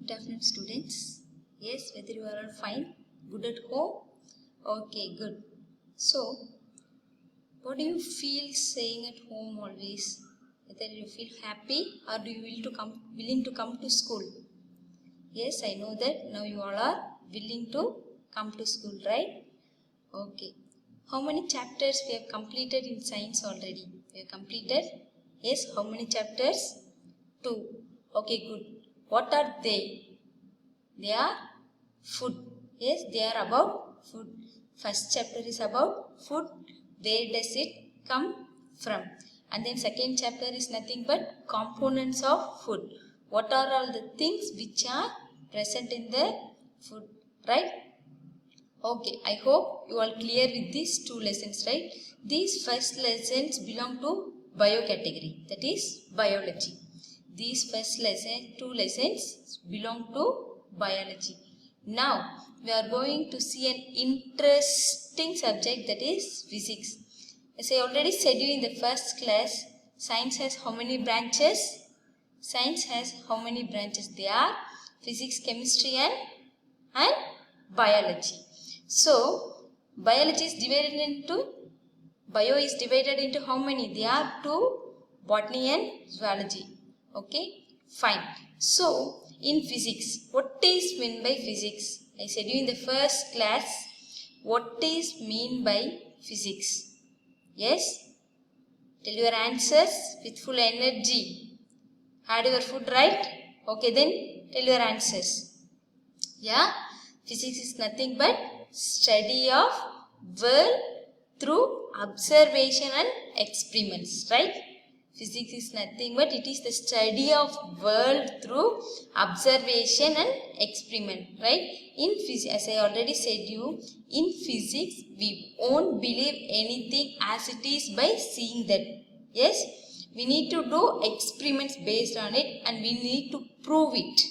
Good afternoon, students. Yes, whether you are all fine, good at home? Okay, good. So, what do you feel saying at home always? Whether you feel happy or do you willing to come to school? Yes, I know that now you all are willing to come to school, right? Okay. How many chapters we have completed in science already? We have completed? Yes, how many chapters? 2. Okay, good. What are they? They are food. Yes, they are about food. First chapter is about food. Where does it come from? And then second chapter is nothing but components of food. What are all the things which are present in the food, right? Okay, I hope you are clear with these two lessons, right? These first lessons belong to bio category, that is biology. These two lessons belong to biology. Now, we are going to see an interesting subject, that is physics. As I already said you in the first class, science has how many branches? Science has how many branches? They are physics, chemistry and biology. So, bio is divided into how many? There are 2, botany and zoology. Okay, fine. So, in physics, what is meant by physics? I said you in the first class, what is mean by physics? Yes? Tell your answers with full energy. Had your food right? Okay, then tell your answers. Yeah? Physics is nothing but study of world through observation and experiments, right? Physics is nothing but it is the study of world through observation and experiment, right? In physics, as I already said you, in physics we won't believe anything as it is by seeing that. Yes, we need to do experiments based on it and we need to prove it.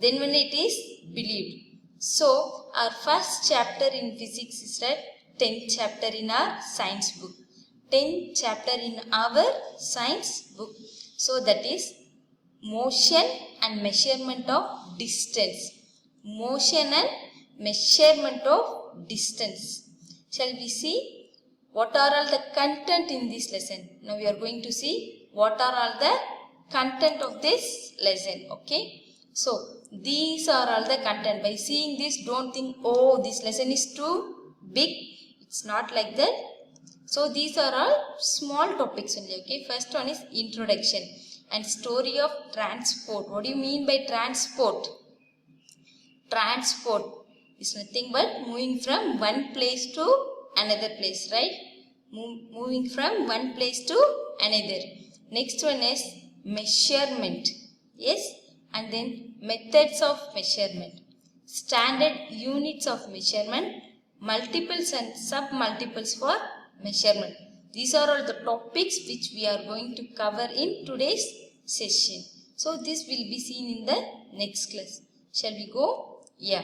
Then when it is believed. So, our first chapter in physics is the 10th chapter in our science book. 10th chapter in our science book. So, that is motion and measurement of distance. Motion and measurement of distance. Shall we see what are all the content in this lesson? Now, we are going to see what are all the content of this lesson. Okay. So, these are all the content. By seeing this, don't think, oh, this lesson is too big. It's not like that. So, these are all small topics only. Okay. First one is introduction and story of transport. What do you mean by transport? Transport is nothing but moving from one place to another place, right? Moving from one place to another. Next one is measurement. Yes. And then methods of measurement, standard units of measurement, multiples and sub-multiples for measurement. These are all the topics which we are going to cover in today's session. So, this will be seen in the next class. Shall we go? Yeah.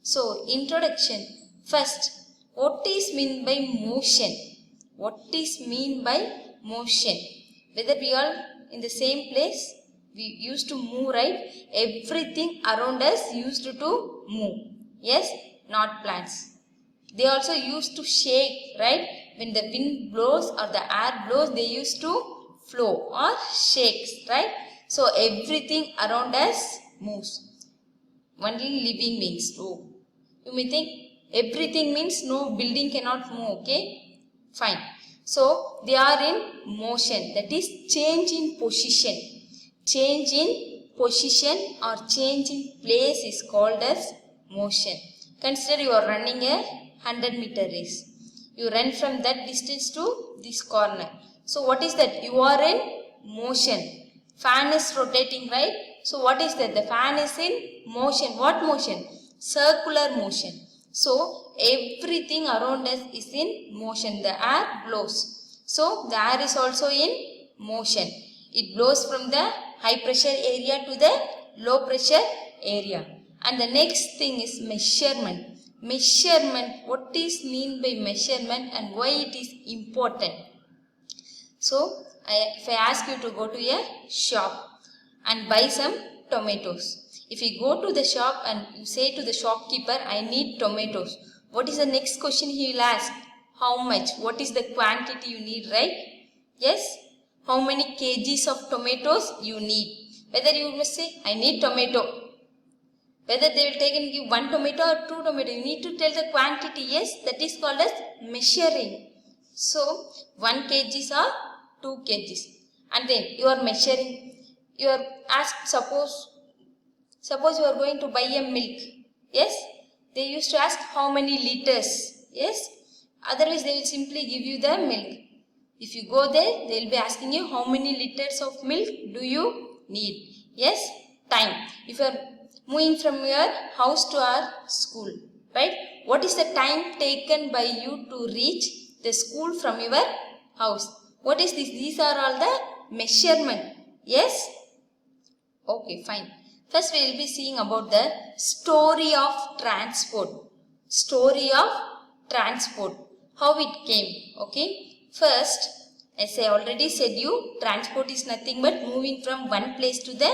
So, introduction. First, what is meant by motion? What is mean by motion? Whether we are in the same place, we used to move, right? Everything around us used to move. Yes? Not plants. They also used to shake, right? When the wind blows or the air blows, they used to flow or shakes, right? So, everything around us moves. Only living means no. You may think everything means no, building cannot move, okay? Fine. So, they are in motion. That is change in position. Change in position or change in place is called as motion. Consider you are running a 100-meter race. You run from that distance to this corner. So, what is that? You are in motion. Fan is rotating, right? So, what is that? The fan is in motion. What motion? Circular motion. So, everything around us is in motion. The air blows. So, the air is also in motion. It blows from the high pressure area to the low pressure area. And the next thing is measurement. Measurement, what is mean by measurement and why it is important? So, if I ask you to go to a shop and buy some tomatoes, If you go to the shop and you say to the shopkeeper, I need tomatoes. What is the next question he will ask? How much? What is the quantity you need, right? Yes? How many kgs of tomatoes you need? Whether you must say, I need tomato. Whether they will take and give 1 tomato or 2 tomato, you need to tell the quantity. Yes, that is called as measuring. So, 1 kgs or 2 kgs. And then you are measuring. You are asked, suppose you are going to buy a milk. Yes, they used to ask how many liters. Yes, otherwise they will simply give you the milk. If you go there, they will be asking you how many liters of milk do you need. Yes, time. If you are moving from your house to our school, right? What is the time taken by you to reach the school from your house? What is this? These are all the measurement. Yes? Okay, fine. First we will be seeing about the story of transport. Story of transport. How it came. Okay. First, as I already said you, transport is nothing but moving from one place to the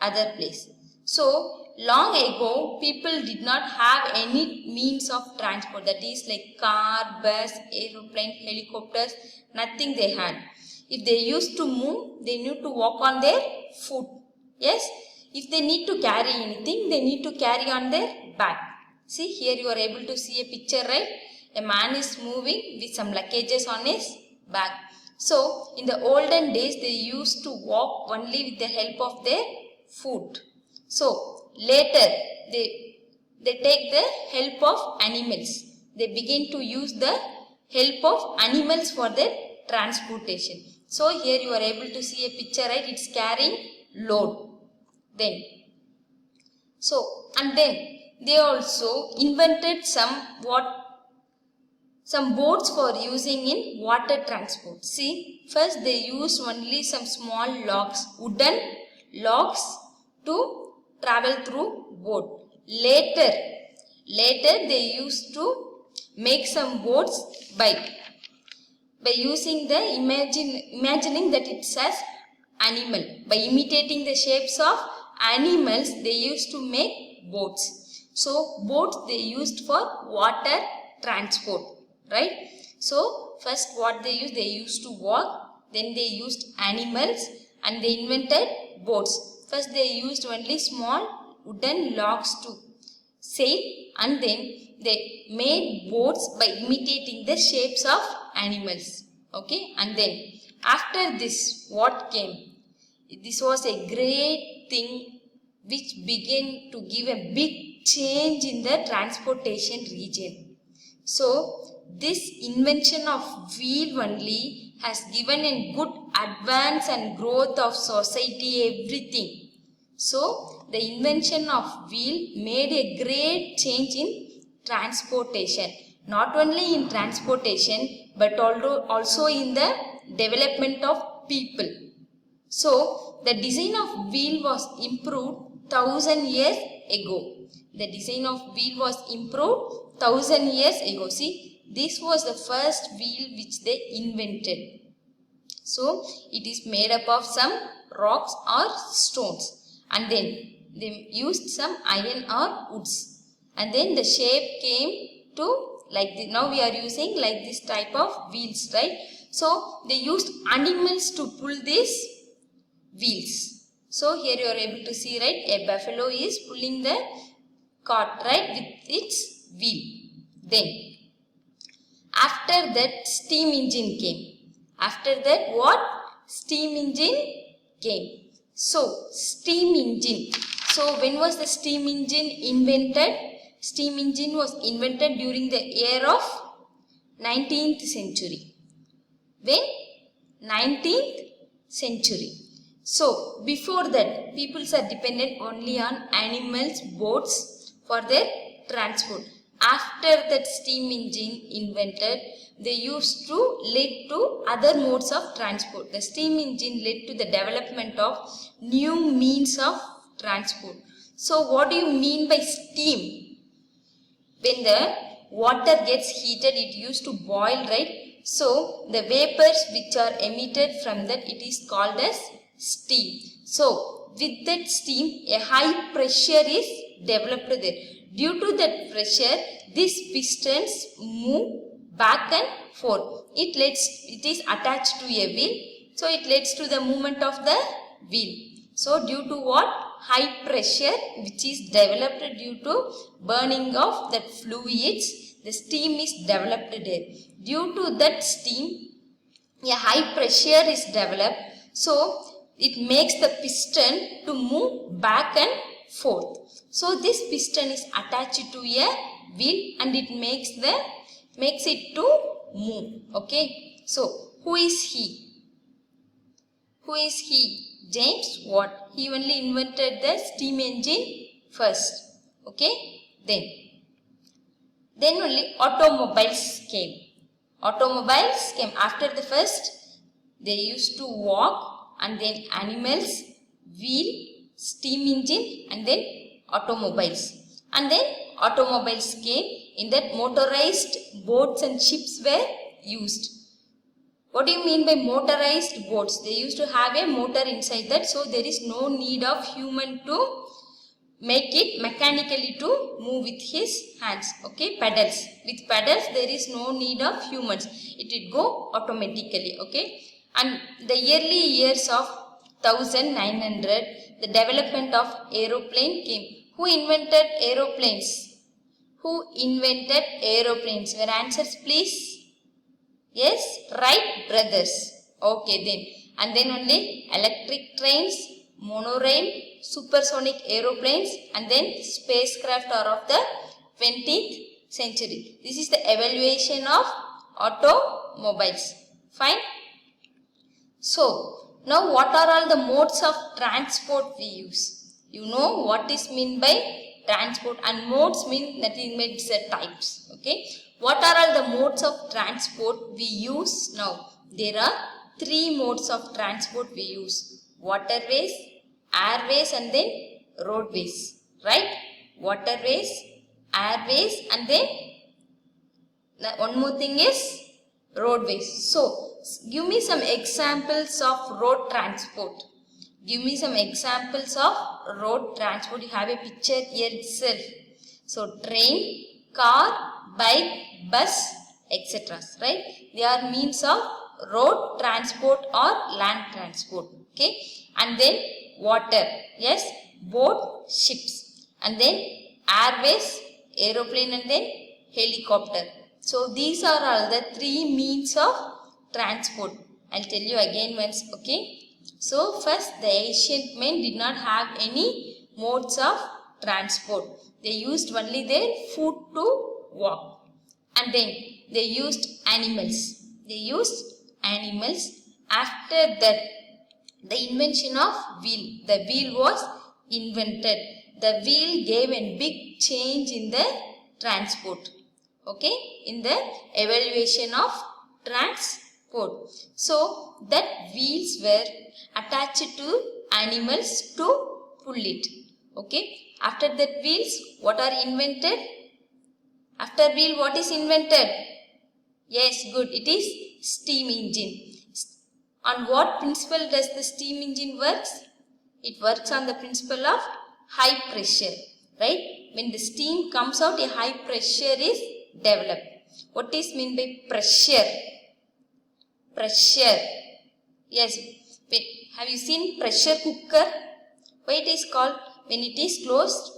other place. So, long ago, people did not have any means of transport. That is like car, bus, aeroplane, helicopters, nothing they had. If they used to move, they need to walk on their foot. Yes? If they need to carry anything, they need to carry on their back. See, here you are able to see a picture, right? A man is moving with some luggages on his back. So, in the olden days, they used to walk only with the help of their foot. So, later, they take the help of animals. They begin to use the help of animals for their transportation. So, here you are able to see a picture, right? It's carrying load. Then, so, and then they also invented some boats for using in water transport. See, first they used only some small logs, wooden logs to travel through boat. Later they used to make some boats by using the imagining that it's as animal. By imitating the shapes of animals, they used to make boats. So, boats they used for water transport, right? So, first what they used to walk, then they used animals and they invented boats. First they used only small wooden logs to sail and then they made boats by imitating the shapes of animals. Okay, and then after this what came? This was a great thing which began to give a big change in the transportation region. So, this invention of wheel only has given a good advance and growth of society, everything. So, the invention of wheel made a great change in transportation. Not only in transportation, but also in the development of people. So, the design of wheel was improved 1000 years ago. The design of wheel was improved 1000 years ago. See, this was the first wheel which they invented. So, it is made up of some rocks or stones. And then, they used some iron or woods. And then the shape came to like this. Now we are using like this type of wheels, right? So, they used animals to pull these wheels. So, here you are able to see, right, a buffalo is pulling the cart, right, with its wheel. Then, after that steam engine came. After that what? Steam engine came. So, steam engine. So, when was the steam engine invented? Steam engine was invented during the year of 19th century. When? 19th century. So, before that, peoples are dependent only on animals, boats for their transport. After that steam engine invented, they used to lead to other modes of transport. The steam engine led to the development of new means of transport. So, what do you mean by steam? When the water gets heated, it used to boil, right? So, the vapors which are emitted from that, it is called as steam. So, with that steam, a high pressure is developed there. Due to that pressure, these pistons move back and forth. It is attached to a wheel, so it leads to the movement of the wheel. So due to what? High pressure which is developed due to burning of that fluids, the steam is developed there. Due to that steam, a high pressure is developed, so it makes the piston to move back and forth. So this piston is attached to a wheel and it makes it to move. Okay. So who is he? Who is he? James Watt. He only invented the steam engine first. Okay. Then only automobiles came. Automobiles came after the first. They used to walk, and then animals, wheel, steam engine, and then automobiles. And then automobiles came. In that, motorized boats and ships were used. What do you mean by motorized boats? They used to have a motor inside that, so there is no need of human to make it mechanically to move with his hands. Okay, pedals. With pedals, there is no need of humans. It will go automatically. Okay. And the early years of 1900, the development of aeroplane came. Who invented aeroplanes? Who invented aeroplanes? Your answers please. Yes, Wright brothers. Okay then. And then only electric trains, monorail, supersonic aeroplanes, and then spacecraft are of the 20th century. This is the evaluation of automobiles. Fine. So, now what are all the modes of transport we use? You know what is meant by transport, and modes mean nothing but types. Okay. What are all the modes of transport we use now? There are 3 modes of transport we use. Waterways, airways, and then roadways. Right? Waterways, airways, and then one more thing is roadways. So, give me some examples of road transport. Give me some examples of road transport. You have a picture here itself. So, train, car, bike, bus, etc. Right? They are means of road transport or land transport. Okay. And then water. Yes. Boat, ships. And then airways, aeroplane, and then helicopter. So these are all the 3 means of transport. I'll tell you again once. Okay. So first, the ancient men did not have any modes of transport. They used only their foot to walk. And then they used animals. After that, the invention of wheel. The wheel was invented. The wheel gave a big change in the transport. Okay, in the evaluation of transport. So that wheels were attached to animals to pull it. Okay. After that wheels, what are invented? After wheel, what is invented? Yes, good. It is steam engine. On what principle does the steam engine works? It works on the principle of high pressure. Right? When the steam comes out, a high pressure is developed. What is meant by pressure? Pressure. Yes. Have you seen pressure cooker? Why it is called? When it is closed,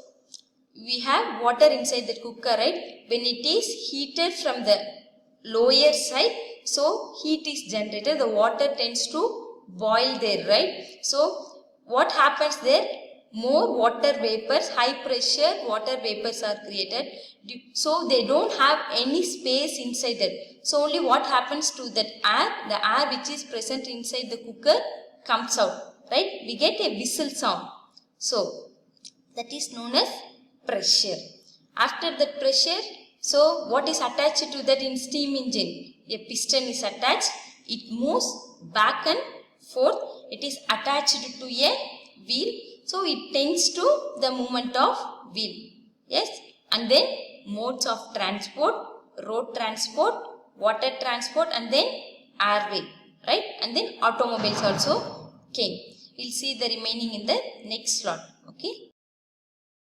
we have water inside the cooker, right? When it is heated from the lower side, so heat is generated, the water tends to boil there, right? So what happens there? More water vapors, high pressure water vapors are created. So they don't have any space inside that. So only what happens to that air? The air which is present inside the cooker comes out, right? We get a whistle sound. So that is known as pressure. After that pressure, so what is attached to that in steam engine? A piston is attached. It moves back and forth. It is attached to a wheel. So it tends to the movement of wheel. Yes. And then modes of transport, road transport, water transport, and then airway. Right. And then automobiles also came. We'll see the remaining in the next slot. Okay.